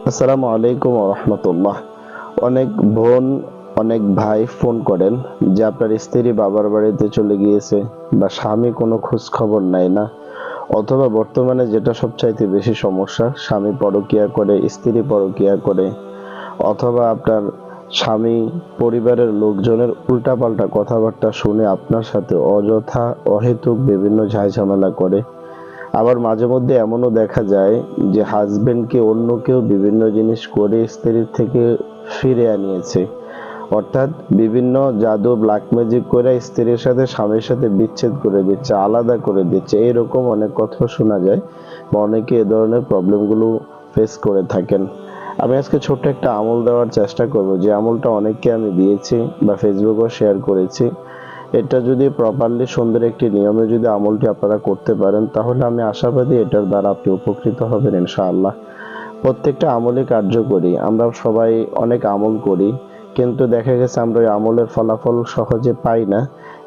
আসসালামু আলাইকুম ওয়া রাহমাতুল্লাহ। অনেক বোন, অনেক ভাই ফোন করেন যে আপনার স্ত্রী বাবার বাড়িতে চলে গিয়েছে বা স্বামী কোনো খোঁজ খবর নেয় না, অথবা বর্তমানে যেটা সবচাইতে বেশি সমস্যা, স্বামী পরকীয়া করে, স্ত্রী পরকীয়া করে, অথবা আপনার স্বামী পরিবারের লোকজনের উল্টাপাল্টা কথাবার্তা শুনে আপনার সাথে অযথা অহেতুক বিভিন্ন ঝামেলা করে। আবার মাঝে মধ্যে এমনও দেখা যায় যে হাজবেন্ডকে অন্য কেউ বিভিন্ন জিনিস করে স্ত্রীর থেকে ফিরে আনিয়েছে, অর্থাৎ বিভিন্ন জাদু ব্ল্যাক ম্যাজিক করে স্ত্রীর সাথে স্বামীর সাথে বিচ্ছেদ করে দিচ্ছে, আলাদা করে দিচ্ছে। এরকম অনেক কথা শোনা যায় বা অনেকে এ ধরনের প্রবলেমগুলো ফেস করে থাকেন। আমি আজকে ছোট্ট একটা আমল দেওয়ার চেষ্টা করব, যে আমলটা অনেককে আমি দিয়েছি বা ফেসবুকেও শেয়ার করেছি। এটা যদি প্রপারলি সুন্দর একটি নিয়মে যদি আমলটি আপনারা করতে পারেন, তাহলে আমি আশাবাদী এটার দ্বারা আপনি উপকৃত হবেন ইনশাআল্লাহ। প্রত্যেকটা আমলই কার্যকরী। আমরা সবাই অনেক আমল করি, কিন্তু দেখা গেছে আমরা ওই আমলের ফলাফল সহজে পাই না।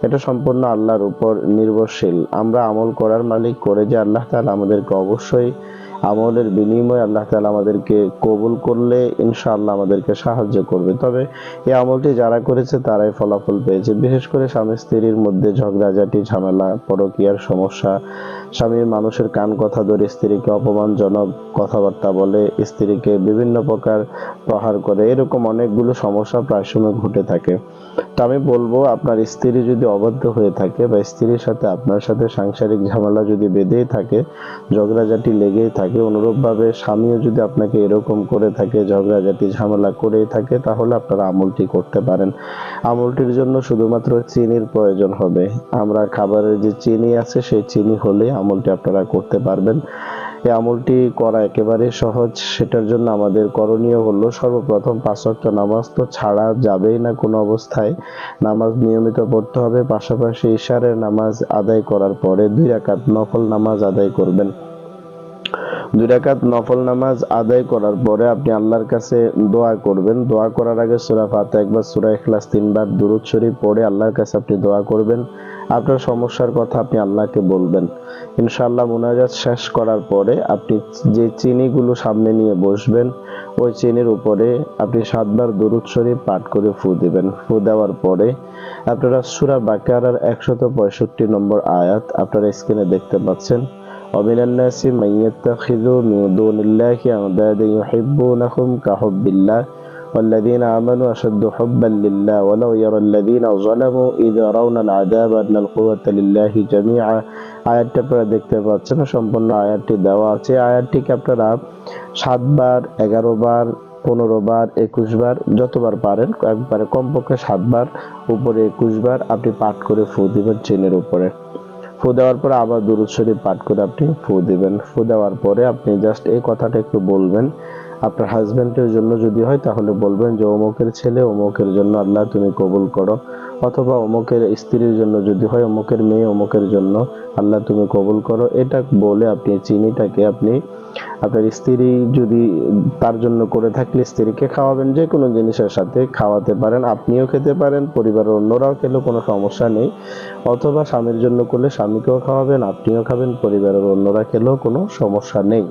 এটা সম্পূর্ণ আল্লাহর উপর নির্ভরশীল। আমরা আমল করার মালিক, করে যে আল্লাহ তাআলা আমাদেরকে অবশ্যই আমলের বিনিময়ে আল্লাহ তাআলা আমাদেরকে কবুল করলে ইনশাআল্লাহ আমাদেরকে সাহায্য করবে। তবে এই আমলটি যারা করেছে তারাই ফলাফল পেয়েছে। বিশেষ করে স্বামী স্ত্রীর মধ্যে ঝগড়াঝাটি, ঝামেলা, পরকীয়ার সমস্যা, স্বামীর মানুষের কান কথা ধরে স্ত্রীকে অপমানজনক কথাবার্তা বলে, স্ত্রীকে বিভিন্ন প্রকার প্রহার করে, এরকম অনেকগুলো সমস্যা প্রায় সময় ঘটে থাকে। তো আমি বলবো, আপনার স্ত্রী যদি অবাধ্য হয়ে থাকে বা স্ত্রীর সাথে আপনার সাথে সাংসারিক ঝামেলা যদি বেঁধেই থাকে, ঝগড়াঝাটি লেগেই থাকে, অনুরূপভাবে স্বামীও যদি আপনাকে এরকম করে থাকে, ঝগড়াঝাটি ঝামেলা করেই থাকে, তাহলে আপনারা আমলটি করতে পারেন। আমলটির জন্য শুধুমাত্র চিনির প্রয়োজন হবে। আমরা খাবারের যে চিনি আছে সেই চিনি হলে আমলটি আপনারা করতে পারবেন। এই আমলটি করা একেবারে সহজ। সেটার জন্য আমাদের করণীয় হলো, সর্বপ্রথম 5 ওয়াক্ত নামাজ তো ছাড়া যাবেই না কোনো অবস্থায়। নামাজ নিয়মিত পড়তে হবে। পাশাপাশি ইশারের নামাজ আদায় করার পরে 2 রাকাত নফল নামাজ আদায় করবেন। 2 রাকাত নফল নামাজ আদায় করার পরে আপনি আল্লাহর কাছে দোয়া করবেন। দোয়া করার আগে সূরা ফাতিহা একবার, সূরা ইখলাস 3 বার দুরূদ শরীফ পড়ে আল্লাহর কাছে আপনি দোয়া করবেন। আপনার সমস্যার কথা আপনি আল্লাহকে বলবেন। ইনশাআল্লাহ মুনাজাত শেষ করার পরে আপনি যে চিনিগুলো সামনে নিয়ে বসবেন, ওই চিনির উপরে আপনি 7 বার দুরূদ শরীফ পাঠ করে ফু দিবেন। ফু দেওয়ার পরে আপনারা সূরা বাকারার 165 নম্বর আয়াত আপনারা স্ক্রিনে দেখতে পাচ্ছেন। ومن الناس من يتخذ من دون الله أندادا يحبونهم كحب الله والذين آمنوا أشد حبا لله ولو يرى الذين ظلموا إذ يرون العذاب أن القوة لله جميعا। আয়াতটা আপনারা দেখতে পাচ্ছেন, সম্পূর্ণ আয়াতটি দেওয়া আছে। আয়াতটিকে আপনারা 7 বার, 11 বার, 15 বার, 21 বার, যতবার পারেন, একবারে কমপক্ষে 7 বার, উপরে 21 বার আপনি পাঠ করে ফু দিবেন চিনের উপরে। ফু দেওয়ার পরে আবার দুরূদ শরীফ পাঠ করে আপনি ফু দিবেন। ফু দেওয়ার পরে আপনি জাস্ট এই কথাটা একটু বলবেন। আপনার হাজবেন্ডের জন্য যদি হয় তাহলে বলবেন যে অমুকের ছেলে অমুকের জন্য আল্লাহ তুমি কবুল করো, অথবা অমুকের স্ত্রীর জন্য যদি হয় অমুকের মেয়ে অমুকের জন্য আল্লাহ তুমি কবুল করো। এটা বলে আপনি চিনিটাকে আপনি আপনার স্ত্রী যদি তার জন্য করে থাকলে স্ত্রীকে খাওয়াবেন। যে কোনো জিনিসের সাথে খাওয়াতে পারেন, আপনিও খেতে পারেন, পরিবারের অন্যরাও খেলেও কোনো সমস্যা নেই। অথবা স্বামীর জন্য করলে স্বামীকেও খাওয়াবেন, আপনিও খাবেন, পরিবারের অন্যরা খেলেও কোনো সমস্যা নেই।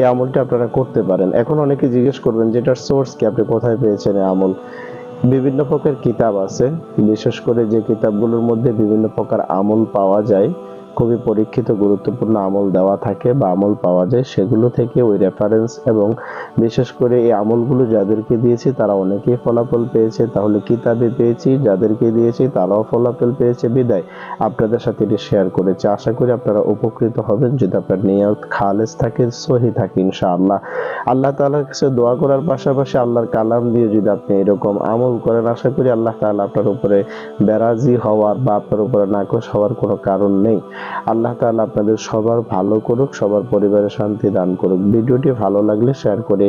এই আমলটা আপনারা করতে পারেন। এখন অনেকে জিজ্ঞেস করবেন যে এটার সোর্স কি, আপনি কোথায় পেয়েছেন এই আমল? বিভিন্ন প্রকার কিতাব আছে, বিশেষ করে যে কিতাবগুলোর মধ্যে বিভিন্ন প্রকার আমল পাওয়া যায়, খুবই পরীক্ষিত গুরুত্বপূর্ণ আমল দেওয়া থাকে বা আমল পাওয়া যায়, সেগুলো থেকে ওই রেফারেন্স, এবং বিশেষ করে এই আমলগুলো যাদেরকে দিয়েছি তারা অনেকেই ফলাফল পেয়েছে। তাহলে কিতাবে পেয়েছি, যাদেরকে দিয়েছি তারাও ফলাফল পেয়েছে, বিদায় আপনাদের সাথে এটি শেয়ার করেছি। আশা করি আপনারা উপকৃত হবেন যদি আপনার নিয়ত খালেস থাকে, সহি থাকে ইনশাআল্লাহ। আল্লাহ তাআলার কাছে দোয়া করার পাশাপাশি আল্লাহর কালাম দিয়ে যদি আপনি এরকম আমল করেন, আশা করি আল্লাহ তাআলা আপনার উপরে বেরাজি হওয়ার বা আপনার উপরে নাকশ হওয়ার কোনো কারণ নেই। আল্লাহ তাআলা আপনাদের সবার ভালো করুক, সবার পরিবারে শান্তি দান করুক। ভিডিওটি ভালো লাগলে শেয়ার করে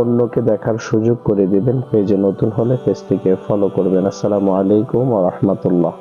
অন্যকে দেখার সুযোগ করে দিবেন। পেজে নতুন হলে পেজটিকে ফলো করবেন। আসসালামু আলাইকুম ওয়া রাহমাতুল্লাহ।